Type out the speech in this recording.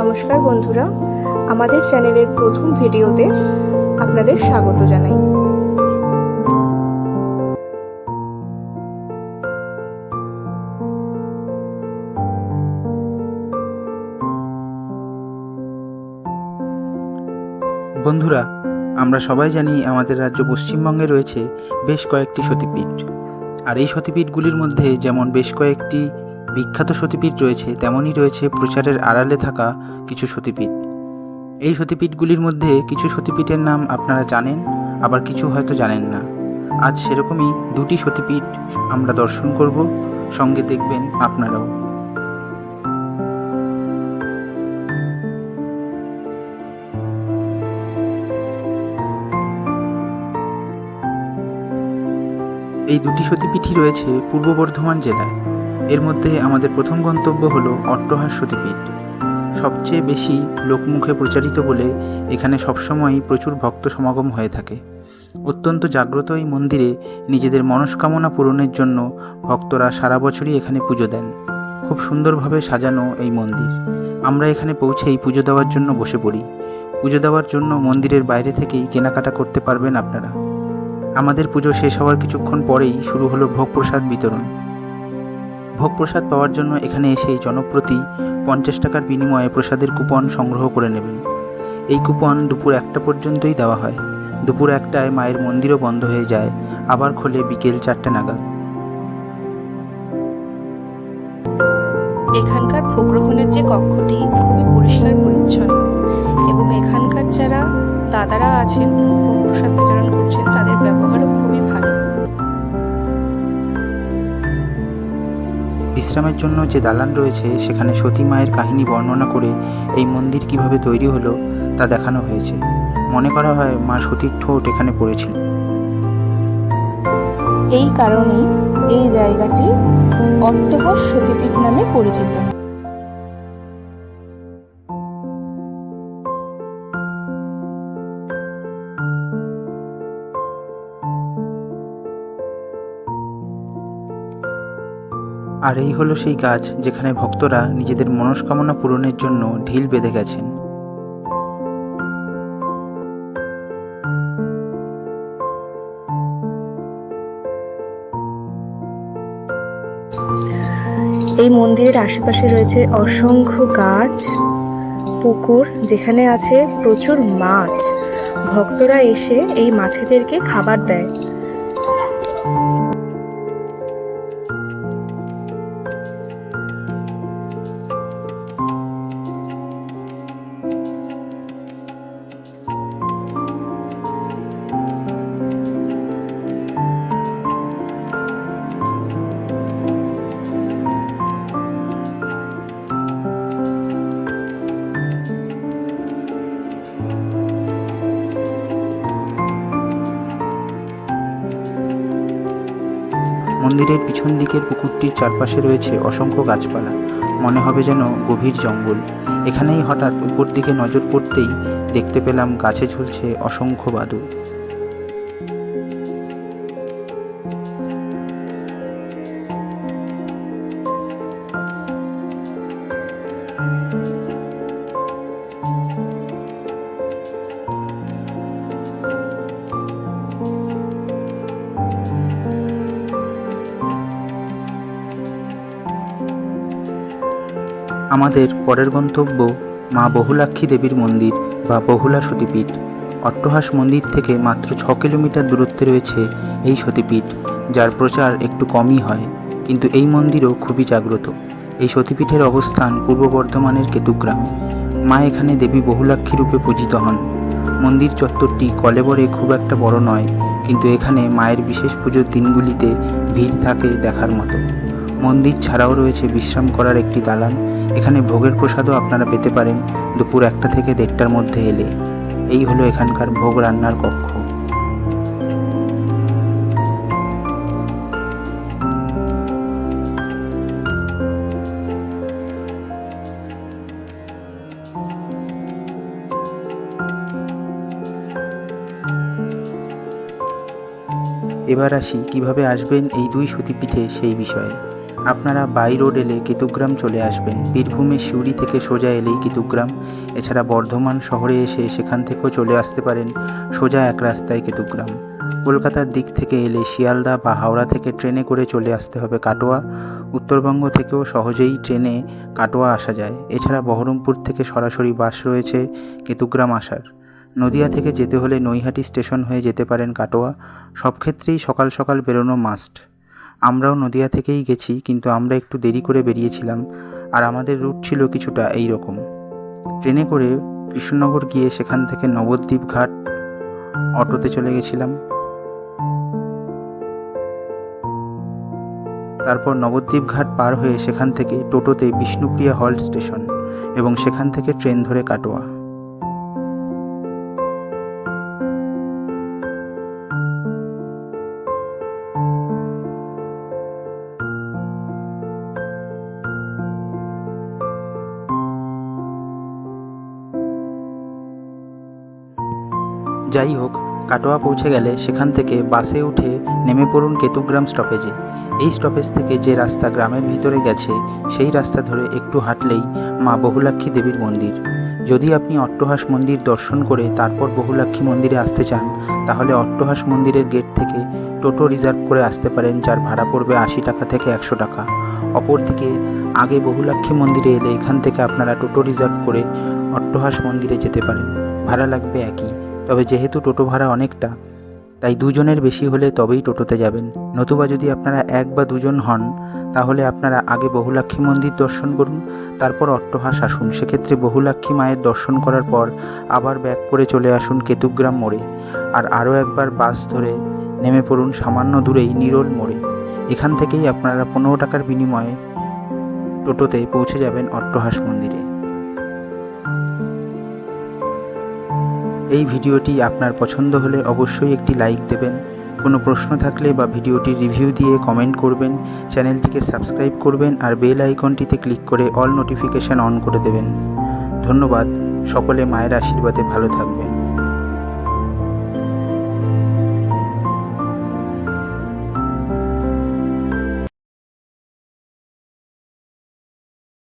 নমস্কার বন্ধুরা, আমাদের চ্যানেলের প্রথম ভিডিওতে আপনাদের স্বাগত জানাই। বন্ধুরা, আমরা সবাই জানি আমাদের রাজ্য পশ্চিমবঙ্গে রয়েছে বেশ কয়েকটি সতীপীঠ। আর এই সতীপীঠগুলির মধ্যে যেমন বেশ কয়েকটি বিখ্যাত সতীপীঠ রয়েছে, তেমনই রয়েছে প্রচারের আড়ালে থাকা কিছু সতীপীঠ। এই সতীপীঠগুলির মধ্যে কিছু সতীপীঠের নাম আপনারা জানেন, আবার কিছু হয়তো জানেন না। আজ সেরকমই দুটি সতীপীঠ আমরা দর্শন করব, সঙ্গে দেখবেন আপনারাও। এই দুটি সতীপীঠই রয়েছে পূর্ব বর্ধমান জেলায়। এর মধ্যে আমাদের প্রথম গন্তব্য হলো অট্টহাস সতীপীঠ। সবচেয়ে বেশি লোকমুখে প্রচারিত বলে এখানে সবসময়ই প্রচুর ভক্ত সমাগম হয়ে থাকে। অত্যন্ত জাগ্রত এই মন্দিরে নিজেদের মনস্কামনা পূরণের জন্য ভক্তরা সারা বছরই এখানে পুজো দেন। খুব সুন্দরভাবে সাজানো এই মন্দির। আমরা এখানে পৌঁছেই পুজো দেওয়ার জন্য বসে পড়ি। পুজো দেওয়ার জন্য মন্দিরের বাইরে থেকেই কেনাকাটা করতে পারবেন আপনারা। আমাদের পুজো শেষ হওয়ার কিছুক্ষণ পরেই শুরু হলো ভোগ প্রসাদ বিতরণ। ভোগ প্রসাদ পাওয়ার জন্য এখানে এসেই জনপ্রতি 50 টাকার বিনিময়ে প্রসাদের কুপন সংগ্রহ করে নেবেন। এই কুপন দুপুর 1টা পর্যন্তই দেওয়া হয়। দুপুর 1টায় মায়ের মন্দিরও বন্ধ হয়ে যায়, আবার খোলে বিকেল 4টে নাগাদ। এখানকার ভোগ গ্রহণের যে কক্ষটি খুবই পরিষ্কার পরিচ্ছন্ন, এবং এখানকার যারা দাদারা আছেন ভোগ প্রসাদ বিতরণ করছেন তাদের ব্যবহারও খুবই ভালো। বিশ্রামের জন্য যে দালান রয়েছে সেখানে সতী মায়ের কাহিনী বর্ণনা করে এই মন্দির কিভাবে তৈরি হলো তা দেখানো হয়েছে। মনে করা হয় মা সতীর ঠোঁট এখানে পড়েছিল। এই কারণেই এই জায়গাটি অট্টহাস সতীপীঠ নামে পরিচিত। আর এই হলো সেই গাছ যেখানে ভক্তরা নিজেদের মনস্কামনা পূরণের জন্য ঢিল বেঁধে গেছেন। এই মন্দিরের আশেপাশে রয়েছে অসংখ্য গাছ, পুকুর, যেখানে আছে প্রচুর মাছ। ভক্তরা এসে এই মাছেদেরকে খাবার দেয়। মন্দিরের পিছন দিকের পুকুরটির চারপাশে রয়েছে অসংখ্য গাছপালা। মনে হবে যেন গভীর জঙ্গল। এখানেই হঠাৎ উপর দিকে নজর পড়তেই দেখতে পেলাম গাছে ঝুলছে অসংখ্য বাদুড়। আমাদের পরের গন্তব্য মা বহুলাক্ষী দেবীর মন্দির বা বহুলা সতীপীঠ। অট্টহাস মন্দির থেকে মাত্র 6 কিলোমিটার দূরত্বে রয়েছে এই সতীপীঠ, যার প্রচার একটু কমই হয়, কিন্তু এই মন্দিরও খুবই জাগ্রত। এই সতীপীঠের অবস্থান পূর্ব বর্ধমানের কেতুগ্রামে। মা এখানে দেবী বহুলাক্ষী রূপে পূজিত হন। মন্দির চত্বরটি কলেবরে খুব একটা বড় নয়, কিন্তু এখানে মায়ের বিশেষ পুজোর দিনগুলিতে ভিড় থাকে দেখার মতো। মন্দির ছাড়াও রয়েছে বিশ্রাম করার একটি দালান। এখানে ভোগের প্রসাদও আপনারা পেতে পারেন দুপুর 1টা থেকে 1:30টার মধ্যে এলে। এই হলো এখানকার ভোগ রান্নার কক্ষ। এবার আসি কিভাবে আসবেন এই দুই সতীপীঠে সেই বিষয়ে। আপনারা বাই রোড এলে কেতুগ্রাম চলে আসবেন। বীরভূমে সিউড়ি থেকে সোজা এলেই কেতুগ্রাম। এছাড়া বর্ধমান শহরে এসে সেখান থেকেও চলে আসতে পারেন সোজা এক রাস্তায় কেতুগ্রাম। কলকাতার দিক থেকে এলে শিয়ালদা বা হাওড়া থেকে ট্রেনে করে চলে আসতে হবে কাটোয়া। উত্তরবঙ্গ থেকেও সহজেই ট্রেনে কাটোয়া আসা যায়। এছাড়া বহরমপুর থেকে সরাসরি বাস রয়েছে কেতুগ্রাম আসার। নদিয়া থেকে যেতে হলে নৈহাটি স্টেশন হয়ে যেতে পারেন কাটোয়া। সব ক্ষেত্রেই সকাল সকাল বেরোনো মাস্ট। আমরাও নদিয়া থেকেই গেছি, কিন্তু আমরা একটু দেরি করে বেরিয়েছিলাম, আর আমাদের রুট ছিল কিছুটা এই রকম। ট্রেনে করে কৃষ্ণনগর গিয়ে সেখান থেকে নবদ্বীপ ঘাট অটোতে চলে গেছিলাম। তারপর নবদ্বীপ ঘাট পার হয়ে সেখান থেকে টোটোতে বিষ্ণুপ্রিয়া হল্ট স্টেশন এবং সেখান থেকে ট্রেন ধরে কাটোয়া। যাই হোক, কাটোয়া পৌঁছে গেলে সেখান থেকে বাসে উঠে নেমে পড়ুন কেতুগ্রাম স্টপেজে। এই স্টপেজ থেকে যে রাস্তা গ্রামের ভিতরে গেছে সেই রাস্তা ধরে একটু হাঁটলেই মা বহুলাক্ষী দেবীর মন্দির। যদি আপনি অট্টহাস মন্দির দর্শন করে তারপর বহুলাক্ষী মন্দিরে আসতে চান, তাহলে অট্টহাস মন্দিরের গেট থেকে টোটো রিজার্ভ করে আসতে পারেন, যার ভাড়া পড়বে 80 টাকা থেকে 100 টাকা। অপরদিকে আগে বহুলাক্ষী মন্দিরে এলে এখান থেকে আপনারা টোটো রিজার্ভ করে অট্টহাস মন্দিরে যেতে পারেন। ভাড়া লাগবে একই, তবে যেহেতু টোটো ভাড়া অনেকটা, তাই দুজনের বেশি হলে তবেই টোটোতে যাবেন। নতুবা যদি আপনারা 1 বা 2 জন হন, তাহলে আপনারা আগে বহুলাক্ষী মন্দির দর্শন করুন, তারপর অট্টহাস আসুন। সেক্ষেত্রে বহুলাক্ষী মায়ের দর্শন করার পর আবার ব্যাক করে চলে আসুন কেতুগ্রাম মোড়ে, আর আরও একবার বাস ধরে নেমে পড়ুন সামান্য দূরেই নিরোল মোড়ে। এখান থেকেই আপনারা 15 টাকার বিনিময়ে টোটোতে পৌঁছে যাবেন অট্টহাস মন্দিরে। এই ভিডিওটি আপনার পছন্দ হলে অবশ্যই একটি লাইক দেবেন। কোনো প্রশ্ন থাকলে বা ভিডিওটির রিভিউ দিয়ে কমেন্ট করবেন। চ্যানেলটিকে সাবস্ক্রাইব করবেন আর বেল আইকনটিতে ক্লিক করে অল নোটিফিকেশান অন করে দেবেন। ধন্যবাদ। সকলে মায়ের আশীর্বাদে ভালো থাকবেন।